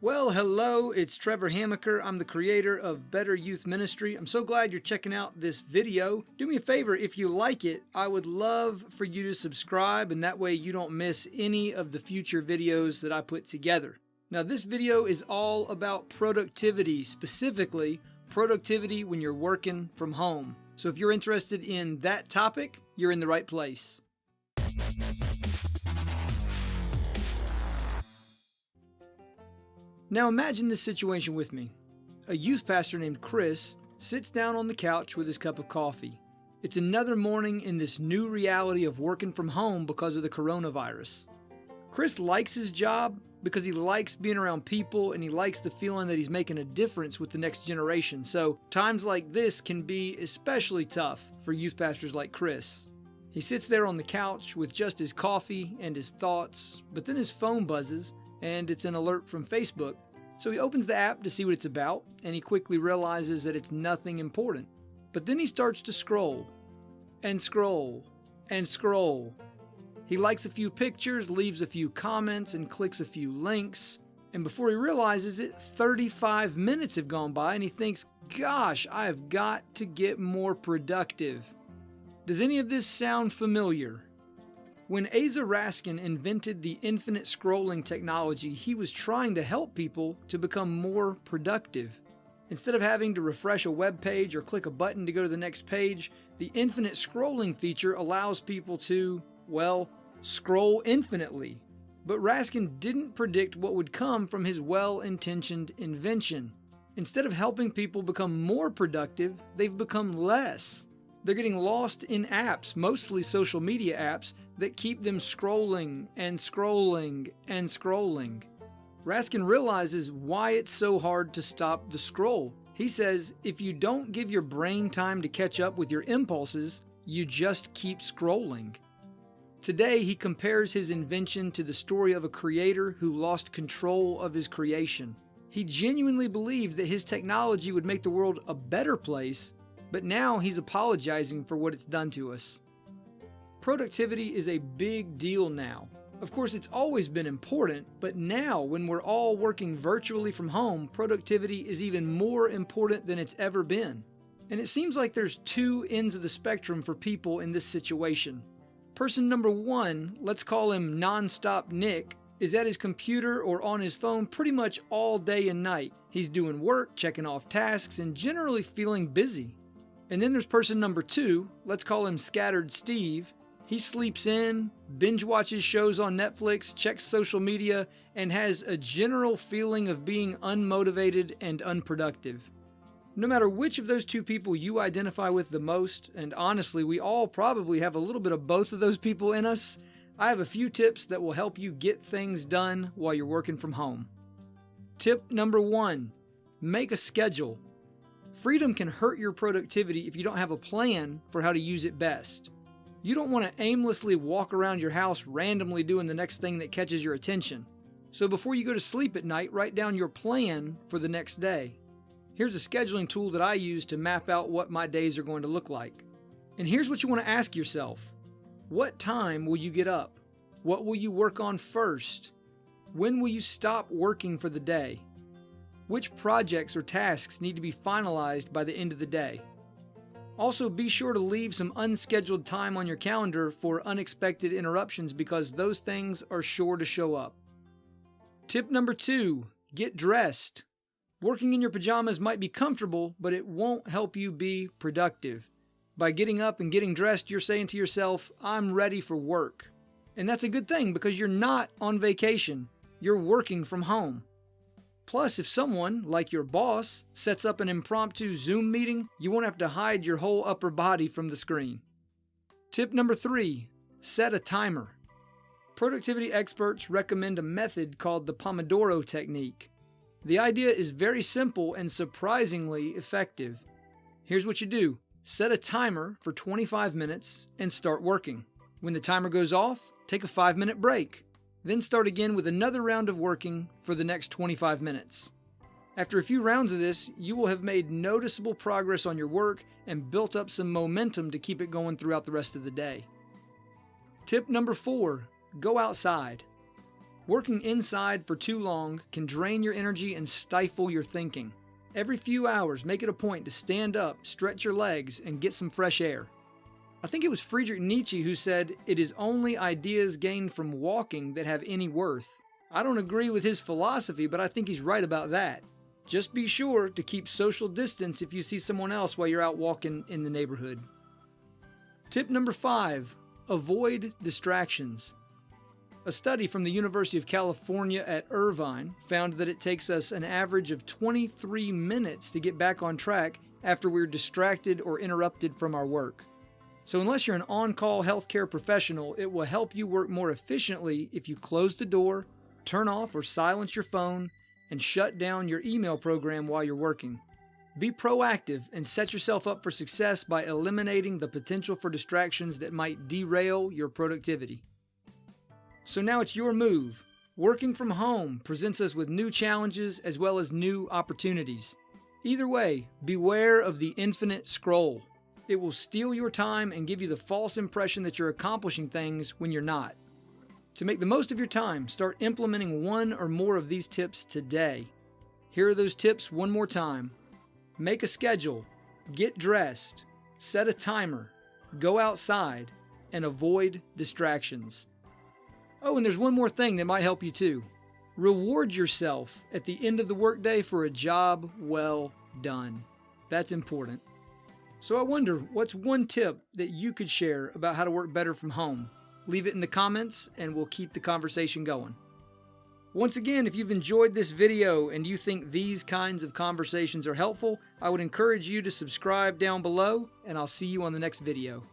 Well, hello, it's Trevor Hamaker. I'm the creator of Better Youth Ministry. I'm so glad you're checking out this video. Do me a favor, if you like it, I would love for you to subscribe, and that way you don't miss any of the future videos that I put together. Now, this video is all about productivity, specifically productivity when you're working from home. So if you're interested in that topic, you're in the right place. Now imagine this situation with me. A youth pastor named Chris sits down on the couch with his cup of coffee. It's another morning in this new reality of working from home because of the coronavirus. Chris likes his job because he likes being around people and he likes the feeling that he's making a difference with the next generation. So times like this can be especially tough for youth pastors like Chris. He sits there on the couch with just his coffee and his thoughts, but then his phone buzzes and it's an alert from Facebook. So he opens the app to see what it's about, and he quickly realizes that it's nothing important. But then he starts to scroll, and scroll, and scroll. He likes a few pictures, leaves a few comments, and clicks a few links. And before he realizes it, 35 minutes have gone by, and he thinks, gosh, I have got to get more productive. Does any of this sound familiar? When Asa Raskin invented the infinite scrolling technology, he was trying to help people to become more productive. Instead of having to refresh a web page or click a button to go to the next page, the infinite scrolling feature allows people to, well, scroll infinitely. But Raskin didn't predict what would come from his well-intentioned invention. Instead of helping people become more productive, they've become less. They're getting lost in apps, mostly social media apps, that keep them scrolling and scrolling and scrolling. Raskin realizes why it's so hard to stop the scroll. He says, if you don't give your brain time to catch up with your impulses, you just keep scrolling. Today, he compares his invention to the story of a creator who lost control of his creation. He genuinely believed that his technology would make the world a better place, but now he's apologizing for what it's done to us. Productivity is a big deal now. Of course, it's always been important, but now when we're all working virtually from home, productivity is even more important than it's ever been. And it seems like there's two ends of the spectrum for people in this situation. Person number one, let's call him Nonstop Nick, is at his computer or on his phone pretty much all day and night. He's doing work, checking off tasks, and generally feeling busy. And then there's person number two, let's call him Scattered Steve. He sleeps in, binge watches shows on Netflix, checks social media, and has a general feeling of being unmotivated and unproductive. No matter which of those two people you identify with the most, and honestly, we all probably have a little bit of both of those people in us, I have a few tips that will help you get things done while you're working from home. Tip number one, make a schedule. Freedom can hurt your productivity if you don't have a plan for how to use it best. You don't want to aimlessly walk around your house randomly doing the next thing that catches your attention. So before you go to sleep at night, write down your plan for the next day. Here's a scheduling tool that I use to map out what my days are going to look like. And here's what you want to ask yourself. What time will you get up? What will you work on first? When will you stop working for the day? Which projects or tasks need to be finalized by the end of the day? Also, be sure to leave some unscheduled time on your calendar for unexpected interruptions because those things are sure to show up. Tip number two, get dressed. Working in your pajamas might be comfortable, but it won't help you be productive. By getting up and getting dressed, you're saying to yourself, I'm ready for work. And that's a good thing because you're not on vacation. You're working from home. Plus, if someone, like your boss, sets up an impromptu Zoom meeting, you won't have to hide your whole upper body from the screen. Tip number three, set a timer. Productivity experts recommend a method called the Pomodoro technique. The idea is very simple and surprisingly effective. Here's what you do. Set a timer for 25 minutes and start working. When the timer goes off, take a 5-minute break. Then start again with another round of working for the next 25 minutes. After a few rounds of this, you will have made noticeable progress on your work and built up some momentum to keep it going throughout the rest of the day. Tip number 4, go outside. Working inside for too long can drain your energy and stifle your thinking. Every few hours, make it a point to stand up, stretch your legs, and get some fresh air. I think it was Friedrich Nietzsche who said, "It is only ideas gained from walking that have any worth." I don't agree with his philosophy, but I think he's right about that. Just be sure to keep social distance if you see someone else while you're out walking in the neighborhood. Tip number 5, avoid distractions. A study from the University of California at Irvine found that it takes us an average of 23 minutes to get back on track after we're distracted or interrupted from our work. So unless you're an on-call healthcare professional, it will help you work more efficiently if you close the door, turn off or silence your phone, and shut down your email program while you're working. Be proactive and set yourself up for success by eliminating the potential for distractions that might derail your productivity. So now it's your move. Working from home presents us with new challenges as well as new opportunities. Either way, beware of the infinite scroll. It will steal your time and give you the false impression that you're accomplishing things when you're not. To make the most of your time, start implementing one or more of these tips today. Here are those tips one more time. Make a schedule, get dressed, set a timer, go outside, and avoid distractions. Oh, and there's one more thing that might help you too. Reward yourself at the end of the workday for a job well done. That's important. So I wonder, what's one tip that you could share about how to work better from home? Leave it in the comments and we'll keep the conversation going. Once again, if you've enjoyed this video and you think these kinds of conversations are helpful, I would encourage you to subscribe down below, and I'll see you on the next video.